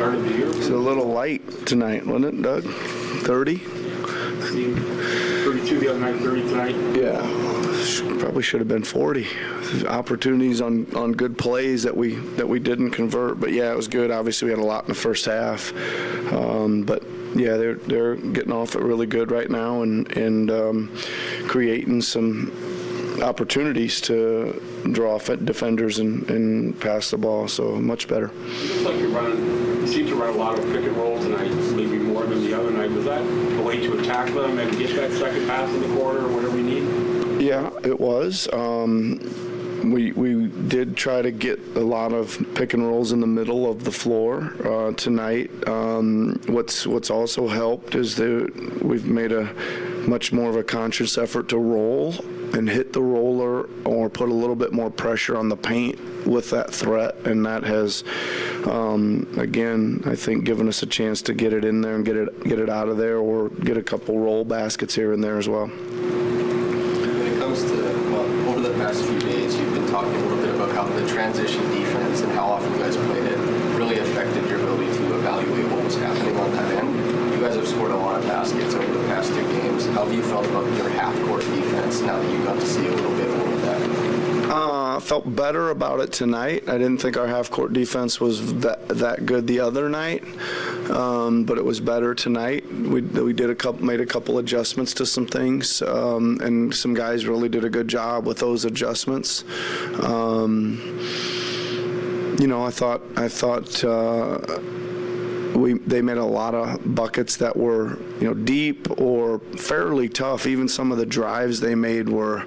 started the year. It's a little light tonight, wasn't it, Doug? 30? 32 the other night, 30 tonight. Yeah, probably should have been 40. Opportunities on good plays that we didn't convert, but yeah, it was good. Obviously, we had a lot in the first half, but yeah, they're getting off it really good right now and creating some opportunities to draw defenders and pass the ball, so much better. It looks like you seem to run a lot of pick and roll tonight, maybe more than the other night. Was that a way to attack them and get that second pass in the corner or whatever we need? Yeah, it was. We did try to get a lot of pick and rolls in the middle of the floor tonight. What's also helped is that we've made a much more of a conscious effort to roll and hit the roller or put a little bit more pressure on the paint with that threat, and that has, again, I think given us a chance to get it in there and get it out of there or get a couple roll baskets here and there as well. When it comes to, over the past few days, you've been talking a little bit about how the transition defense and how often you guys played it really affected your ability to evaluate what was happening on that end. You guys have scored a lot of baskets over the past 2 games. How have you felt about your half-court defense now that you got to see a little bit more of that? I felt better about it tonight. I didn't think our half-court defense was that good the other night, but it was better tonight. We made a couple adjustments to some things, and some guys really did a good job with those adjustments. I thought they made a lot of buckets that were deep or fairly tough. Even some of the drives they made I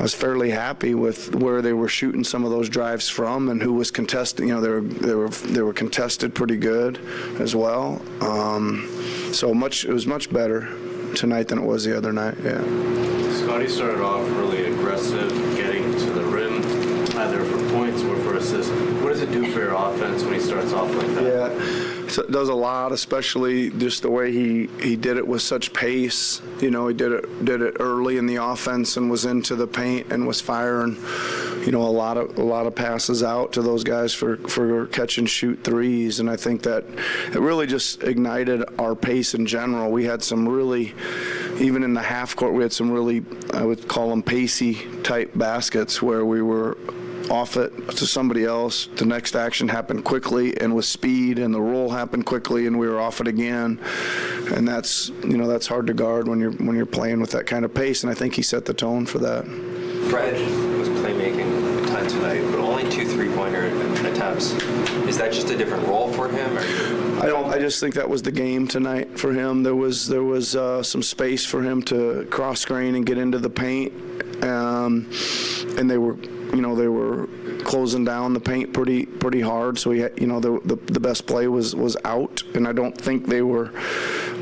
was fairly happy with where they were shooting some of those drives from and who was contesting. They were contested pretty good as well. It was much better tonight than it was the other night. Yeah. Scottie started off really aggressive, getting to the rim, either for points or for assists. What does it do for your offense when he starts off like that? Yeah. So it does a lot, especially just the way he did it with such pace. He did it early in the offense and was into the paint and was firing, a lot of passes out to those guys for catch and shoot threes. And I think that it really just ignited our pace in general. We had some really, even in the half court, we had some really, I would call them pacey type baskets where we were off it to somebody else. The next action happened quickly and with speed, and the roll happened quickly, and we were off it again. And that's hard to guard when you're playing with that kind of pace. And I think he set the tone for that. Fred was playmaking a ton tonight, but only 2 3-pointer attempts. Is that just a different role for him? I just think that was the game tonight for him. There was some space for him to cross screen and get into the paint, and they were closing down the paint pretty hard. So the best play was out, and I don't think they were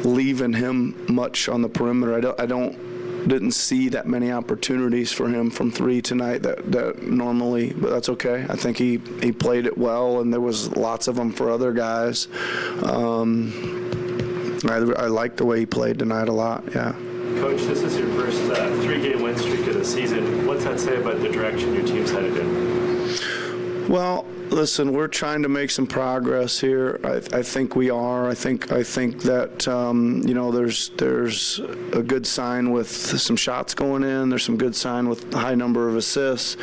leaving him much on the perimeter. I didn't see that many opportunities for him from 3 tonight that normally, but that's okay. I think he played it well, and there was lots of them for other guys. I like the way he played tonight a lot. Yeah. Coach, this is your first 3-game win streak of the season. What's that say about the direction your team's headed in? Well, listen, we're trying to make some progress here. I think we are. I think that there's a good sign with some shots going in. There's some good sign with a high number of assists.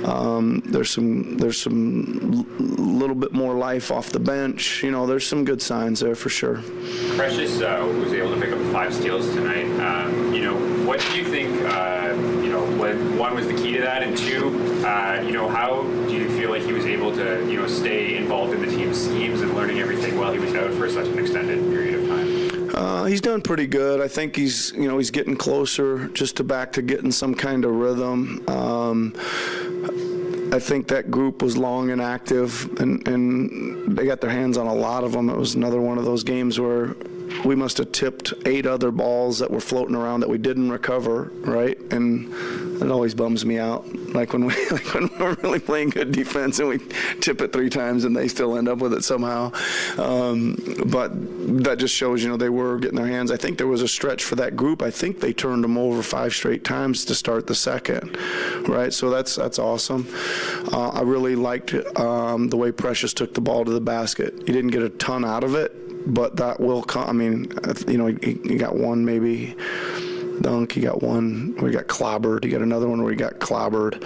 There's some little bit more life off the bench. There's some good signs there for sure. Precious was able to pick up 5 steals tonight. What do you think? One was the key to that, and 2, how do you feel like he was able to, stay involved in the team's schemes and learning everything while he was out for such an extended period of time? He's done pretty good. I think he's getting closer back to getting some kind of rhythm. I think that group was long and active, and they got their hands on a lot of them. It was another one of those games where we must have tipped 8 other balls that were floating around that we didn't recover, right? And It always bums me out. Like when we're really playing good defense and we tip it 3 times and they still end up with it somehow. But that just shows, they were getting their hands. I think there was a stretch for that group. I think they turned them over 5 straight times to start the second, right? So that's awesome. I really liked the way Precious took the ball to the basket. He didn't get a ton out of it, but that will come. I mean, he got one maybe dunk. He got one where he got clobbered. He got another one where he got clobbered.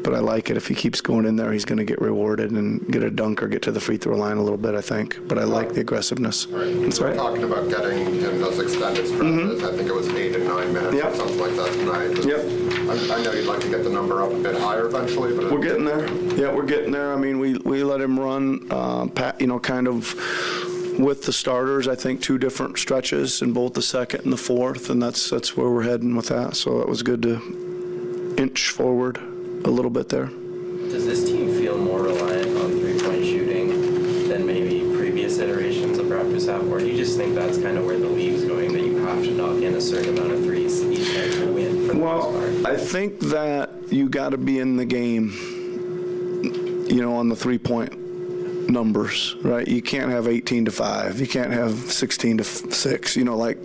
But I like it. If he keeps going in there, he's going to get rewarded and get a dunk or get to the free throw line a little bit, I think. But I like the aggressiveness. Right. That's right. Talking about getting him those extended stretches, I think it was 8 and 9 minutes Yep. or something like that tonight. Yep. I know you'd like to get the number up a bit higher eventually, but We're getting there. Yeah, we're getting there. I mean, we let him run, kind of with the starters, I think 2 different stretches in both the second and the fourth, and that's where we're heading with that. So it was good to inch forward a little bit there. Does this team feel more reliant on three-point shooting than maybe previous iterations of Raptors have, or do you just think that's kind of where the league's going, that you have to knock in a certain amount of threes each night to win for the most part? I think that you got to be in the game, on the 3-point numbers, right? You can't have 18 to 5. You can't have 16 to 6. Like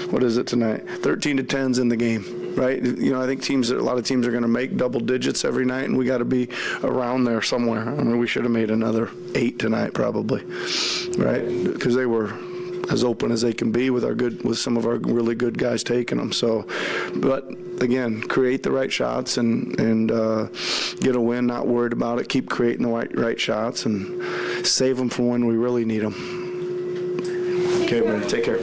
what is it tonight? 13 to 10's in the game, right? I think a lot of teams are going to make double digits every night, and we got to be around there somewhere. I mean, we should have made another 8 tonight, probably, right? Because they were as open as they can be with some of our really good guys taking them. So, but again, create the right shots and get a win. Not worried about it. Keep creating the right shots and save them for when we really need them. Okay, everybody, take care.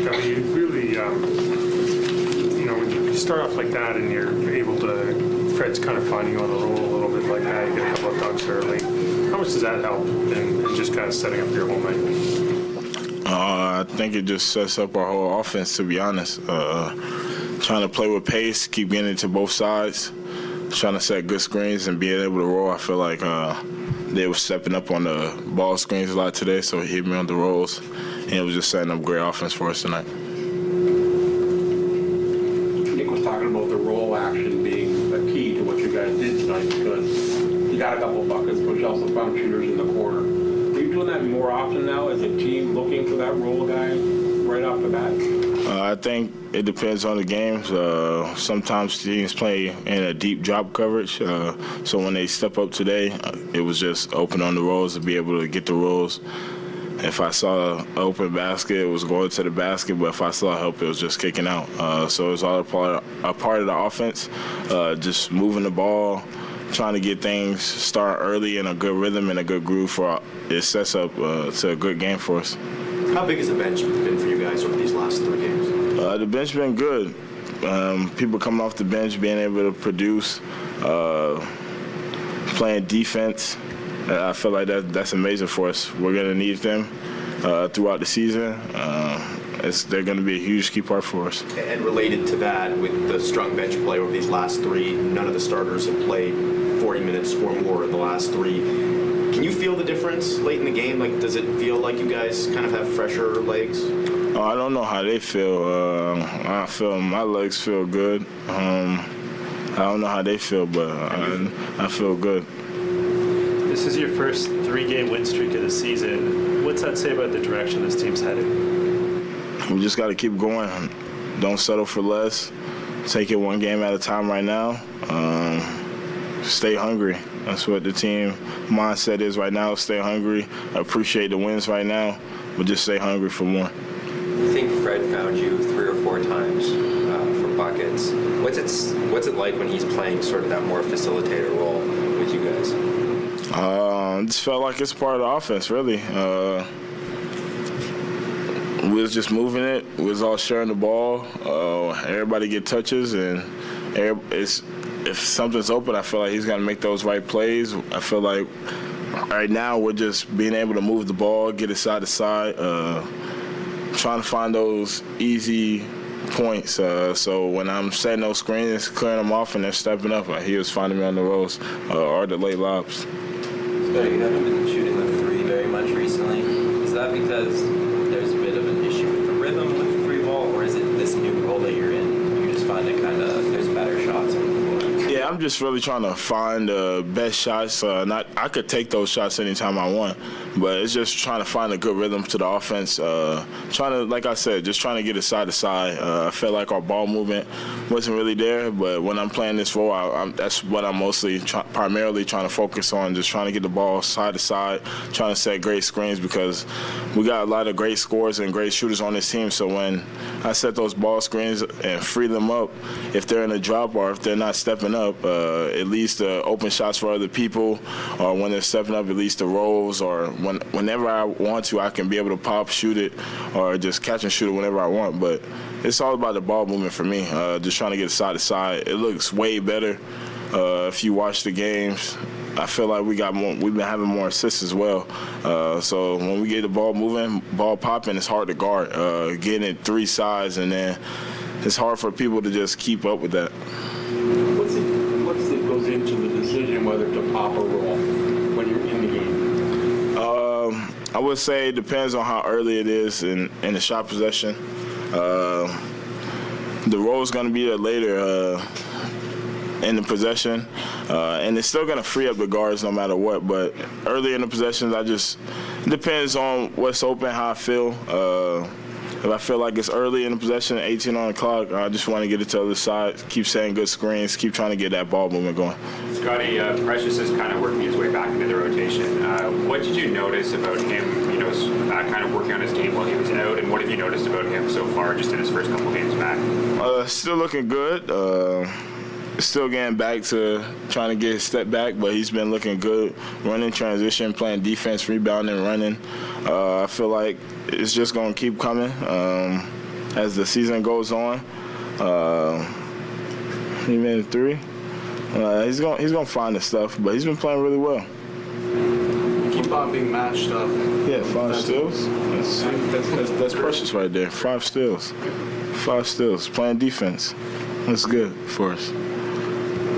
Scottie, you really, when you start off like that and you're able to, Fred's kind of finding you on the roll a little bit like that, you get a couple of dunks early. How much does that help in just kind of setting up your whole night? I think it just sets up our whole offense, to be honest. Trying to play with pace, keep getting it to both sides, trying to set good screens and being able to roll. I feel like they were stepping up on the ball screens a lot today, so he hit me on the rolls, and it was just setting up great offense for us tonight. Nick was talking about the roll action being a key to what you guys did tonight because you got a couple of buckets, but you also found shooters in the corner. Are you doing that more often now as a team, looking for that roll guy right off the bat? I think it depends on the games. Sometimes teams play in a deep drop coverage, so when they step up today, it was just open on the rolls to be able to get the rolls. If I saw an open basket, it was going to the basket, but if I saw help, it was just kicking out. So it was all a part of the offense, just moving the ball, trying to get things start early in a good rhythm and a good groove for it sets up to a good game for us. How big has the bench been for you guys over these last 3 games? The bench been good. People coming off the bench, being able to produce, playing defense. I feel like that's amazing for us. We're going to need them throughout the season. They're going to be a huge key part for us. And related to that, with the strong bench play over these last 3, none of the starters have played 40 minutes or more in the last 3. Can you feel the difference late in the game? Like, does it feel like you guys kind of have fresher legs? I don't know how they feel. I feel my legs feel good. I don't know how they feel, but I feel good. This is your first 3-game win streak of the season. What's that say about the direction this team's headed? We just got to keep going. Don't settle for less. Take it one game at a time right now. Stay hungry. That's what the team mindset is right now. Stay hungry. I appreciate the wins right now, but just stay hungry for more. I think Fred found you 3 or 4 times for buckets. What's it like when he's playing sort of that more facilitator role with you guys? Just felt like it's part of the offense, really. We was just moving it. We was all sharing the ball. Everybody get touches, and if something's open, I feel like he's going to make those right plays. I feel like right now we're just being able to move the ball, get it side to side, trying to find those easy points. So when I'm setting those screens, clearing them off, and they're stepping up, he was finding me on the rolls or the late lobs. Scottie, you haven't been shooting the three very much recently. Is that because there's a bit of an issue with the rhythm with the three ball, or is it this new role that you're in? You just find it there's better shots on the floor? Yeah, I'm just really trying to find the best shots. I could take those shots anytime I want, but it's just trying to find a good rhythm to the offense. Like I said, just trying to get it side to side. I felt like our ball movement wasn't really there, but when I'm playing this role, that's what I'm primarily trying to focus on, just trying to get the ball side to side, trying to set great screens because we got a lot of great scorers and great shooters on this team. So when I set those ball screens and free them up, if they're in a drop or if they're not stepping up, at least the open shots for other people, or when they're stepping up, at least the rolls, or whenever I want to, I can be able to pop, shoot it, or just catch and shoot it whenever I want. But it's all about the ball movement for me, just trying to get it side to side. It looks way better if you watch the games. I feel like we've been having more assists as well. So when we get the ball moving, ball popping, it's hard to guard. Getting it three sides, and then it's hard for people to just keep up with that. What's that goes into the decision whether to pop or roll when you're in the game? I would say it depends on how early it is in the shot possession. The roll is going to be there later in the possession, and it's still going to free up the guards no matter what. But early in the possessions, it depends on what's open, how I feel. If I feel like it's early in the possession, 18 on the clock, I just want to get it to the other side, keep setting good screens, keep trying to get that ball movement going. Scottie, Precious is kind of working his way back into the rotation. What did you notice about him, kind of working on his game while he was out, and what have you noticed about him so far just in his first couple games back? Still looking good. Still getting back to trying to get his step back, but he's been looking good, running transition, playing defense, rebounding, running. I feel like it's just going to keep coming as the season goes on. He made a three. He's going to find the stuff, but he's been playing really well. Keep on being matched up. Yeah, 5 steals. That's Precious right there. 5 steals. 5 steals. Playing defense. That's good for us.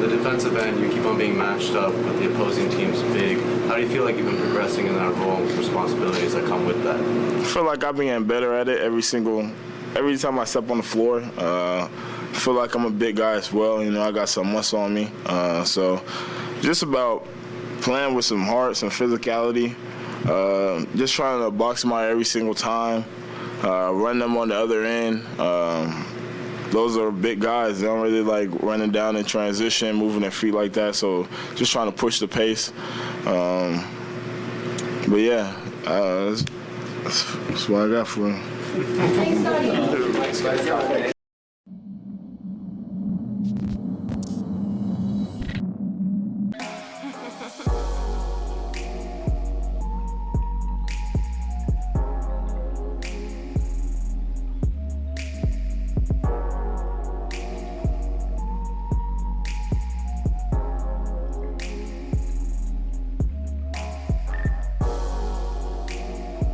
The defensive end, you keep on being matched up with the opposing team's big. How do you feel like you've been progressing in that role and responsibilities that come with that? I feel like I've been getting better at it every time I step on the floor. I feel like I'm a big guy as well. I got some muscle on me. So just about playing with some heart, some physicality, just trying to box them out every single time, run them on the other end. Those are big guys. They don't really like running down in transition, moving their feet like that. So just trying to push the pace. But yeah, that's what I got for him. Thanks, Scottie.